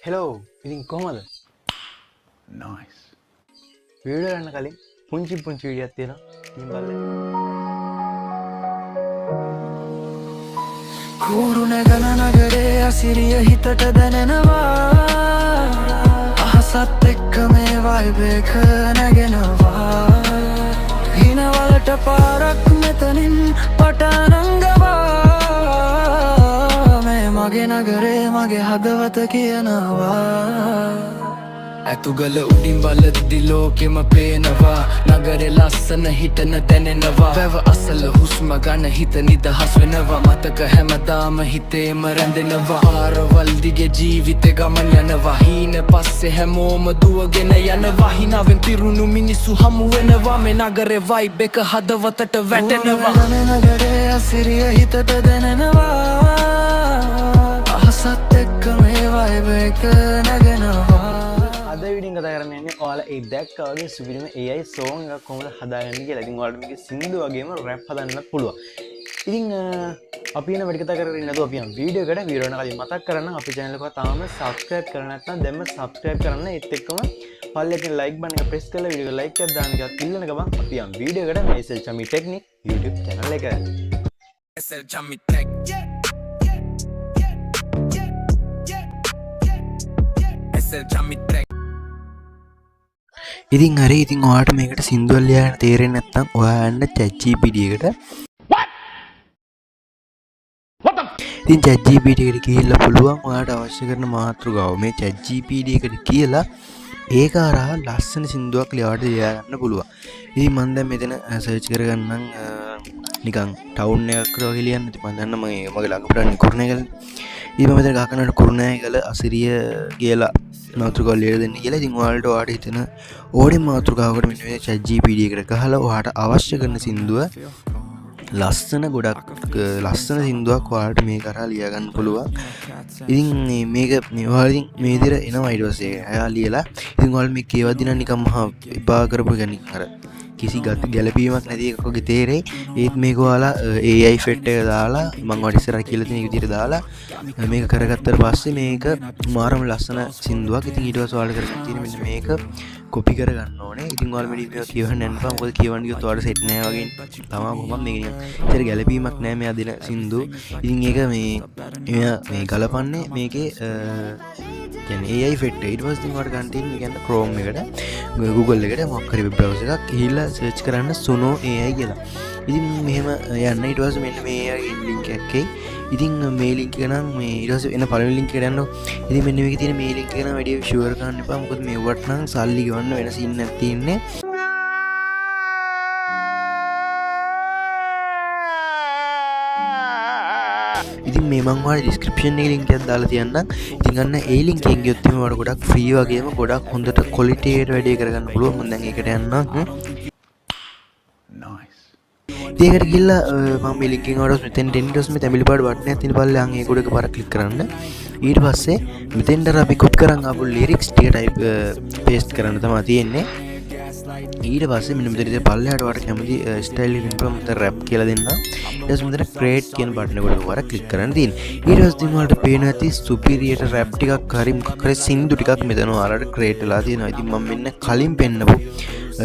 Hello ඉතින් කොහමද Nice. Video ගන්න කලින් පුංචි වීඩියෝක් තියෙනවා ඉතින් බලන්න කූරුණ ගන නගරේ අසිරිය හිතට දැනෙනවා අහසත් එක්ක මේ වයිබ් එක නැගෙනවා හිනවලට පාරක් මෙතනින් පටනංගවා මේ මගේ නගරේ මගේ හදවත කියනවා ඇතුගල උඩින් බලද්දි ලෝකෙම පේනවා නගරේ ලස්සන හිතන දැනෙනවා වැව අසල හුස්ම ගන්න හිත නිදහස් වෙනවා මතක හැමදාම හිතේම රැඳෙනවා පාරවල් දිගේ ජීවිතේ ගමන් යනවා හීන පස්සේ හැමෝම දුවගෙන යනවා හිනාවෙන් පිරුණු මිනිස්සු හමු වෙනවා මේ නගරේ වයිබ් එක හදවතට වැටෙනවා මේ නගරේ අසිරිය හිතට දැනෙනවා අහසත් එක්ක මේ වයිබ් එක නැගෙනවා අද වීඩියෝ කතා කරන්න යන්නේ ඔයාලා ඒ දැක්කා වගේ සුපිරිම AI song එකක් කොහොමද හදාගන්නේ කියලා. ඉතින් ඔයාලට මේකේ සින්දු වගේම රැප් හදන්නත් පුළුවන්. ඉතින් අපි යන වැඩ කතා කරගෙන ඉන්නද අපි යන වීඩියෝ එකට වීඩියෝ එක කලින් මතක් කරන්න අපේ channel එක තාම subscribe කරලා නැත්නම් දැන්ම subscribe කරන්න ඒත් එක්කම පල්ලෙකින් like button එක press කරලා වීඩියෝ එක like එකක් දාන්න එකත් ඉල්ලන ගමන් අපි යන වීඩියෝ එකට මේ SL Chami Technique YouTube channel එක. SL Chami Tech SL Chami Tech ඉතින් හරි ඉතින් ඔයාලට මේකට සින්දුවල් ලියන්න තේරෙන්නේ නැත්නම් ඔයා යන්න ChatGPT එකට. ඉතින් ChatGPT එකට ගිහිල්ලා පුළුවන් ඔයාලට අවශ්‍ය කරන මාතෘකාව මේ ChatGPT එකට කියලා ඒක හරහා ලස්සන සින්දුවක් ලියවට ලියා ගන්න පුළුවන්. ඉතින් මම දැන් මෙතන සර්ච් කරගන්නම් නිකන් ටවුන් එකක් වගේ ලියන්න. ඉතින් මම දන්න මගේ ළඟට නිකුරුණේගල. ඉතින් මම මෙතන ගහනවා කුරුණෑගල අසිරිය කියලා මාතෘකාව ලියලා දෙන්න කියලා. ඉතින් ඔයාලට හිතෙන ඕනේ මාතෘකාවකට මෙන්න මේ ChatGPT එකට ගහලා ඔයාලට අවශ්‍ය කරන සින්දුව ලස්සන ගොඩක් ලස්සන සින්දුවක් ඔයාලට මේක කරා ලියා ගන්න පුළුවන්. ඉතින් මේක ඔයාලා ඉතින් මේ විදිහට එනවා ඊට පස්සේ අයා ලියලා ඉතින් ඔයාලා මේ කියවද්දි නම් නිකන් මහා එපා කරපු ගණන් අර කිසි ගැළපීමක් නැති එකක් වගේ තේරෙයි. ඒත් මේක ඔයාලා AI effect එක දාලා මම ඔයාලට ඉස්සරහ කියලා තියෙන විදිහට දාලා මේක කරගත්තට පස්සේ මේක මාරම ලස්සන සින්දුවක්. ඉතින් ඊට පස්සේ ඔයාලට කරගන්න තියෙන මෙන්න මේක කොපි කරගන්න ඕනේ. ඉතින් ඔයාලා මේ මේක කියවන්න යන්න බෑ. මොකද කියවන්න ගියොත් ඔයාලට සෙට් නෑ වගේ තමයි කොහොමද මේක නිකන් ඉතින් ගැළපීමක් නෑ මෙයා දෙන සින්දු. ඉතින් ඒක මේ ගලපන්නේ මේකේ කියන්නේ AI effect එක. ඊට පස්සේ ඔයාලට ගන්න තියෙන්නේ කියන්නේ Chrome එකට Google එකට මොකක් හරි වෙබ් browser එකක් ගිහිල්ලා search කරන්න Suno AI කියලා. ඉතින් මෙහෙම යන්න ඊට පස්සේ මෙන්න මේ AI link එකක් එයි. ඉතින් මේ link එක නම් මේ ඊට පස්සේ එන පළවෙනි link එකට යන්න. ඉතින් මෙන්න මේකේ තියෙන මේ link එක නම් වැඩි sure කරන්න එපා. මොකද මේවට නම් සල්ලි ගෙවන්න වෙන scene එකක් තියෙන්නේ. ඉතින් මේ මම ඔයාලට description එකේ link එකක් දාලා තියන්නම්. ඉතින් අන්න ඒ link එකෙන් ගියොත් එimhe ඔයාලට ගොඩක් free වගේම ගොඩක් හොඳට quality එකට වැඩි කරගන්න පුළුවන්. මම දැන් ඒකට යන්නම්. Nice. ඒකට ගිහිල්ලා මම මේ link එකෙන් ඔයාලට මෙතෙන් ටෙන්ඩර්ස් මේ තමිළු පාඩ බටන් එකක් තියෙන පල්ලෙහාන් ඒක උඩ එකපාරක් ක්ලික් කරන්න. ඊට පස්සේ මෙතෙන්ට අපි copy කරන් ආපු lyrics ටික type paste කරන්න තමයි තියෙන්නේ. ඊට පස්සේ මෙන්න මෙතන පල්ලෙහාට ඔයාලට කැමති ස්ටයිල් එකකින් මම මෙතන rap කියලා දෙන්නම්. ඊට පස්සේ මෙතන create කියන බටන් එක උඩ එකපාරක් ක්ලික් කරන්න තියෙන්නේ. ඊට පස්සේ ඔයාලට පේනවා ඇති superior rap ටිකක් හරි මොකක් හරි සින්දු ටිකක් මෙතන ඔයාලට create වෙලා තියෙනවා. ඉතින් මම මෙන්න කලින් පෙන්නපු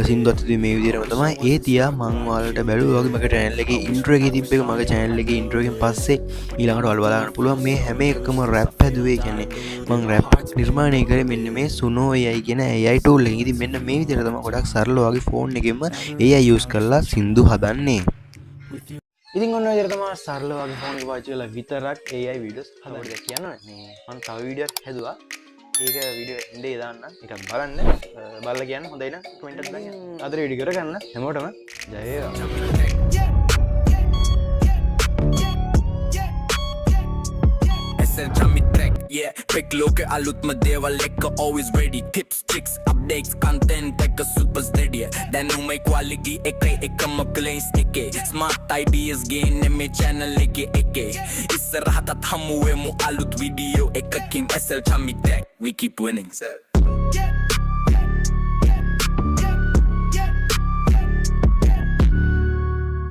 සින්දුවත් මේ විදිහටම තමයි ඒ තියා මම ඔයාලට බැලුවා වගේ මගේ channel එකේ intro එකේ තිබ්බ එක මගේ channel එකේ intro එකෙන් පස්සේ ඊළඟට ඔයාලා බලා ගන්න පුළුවන් මේ හැම එකකම rap හැදුවේ කියන්නේ මම rap නිර්මාණය කරේ මෙන්න මේ Suno AI කියන AI tool එකෙන්. ඉතින් මෙන්න මේ විදිහට තමයි ගොඩක් සරල වගේ phone එකෙන්ම AI use කරලා සින්දු හදන්නේ. ඉතින් ඔන්න ඔය විදිහට තමයි සරල වගේ phone එක පාවිච්චි කරලා විතරක් AI videos හදන්න කියනවා. මේ මම තව වීඩියෝක් හැදුවා. ඒක වීඩියෝ එන්නේ දාන්න එකක් බලන්න බලලා කියන්න හොඳයි නම් කමෙන්ට් එකක් දාන්න. අද වීඩියෝ කරගන්න හැමෝටම ජය වේවා. SL Chami Tech, yeah. Quick look at alutma deva lekka always ready. Tips, tricks, updates, content එක super steady. Then no make quality එකම clean sticky. Smart ideas gain මේ channel එකේ. ඉස්සරහටත් හමු වෙමු අලුත් video එකකින් SL Chami Tech. We keep winning, sir.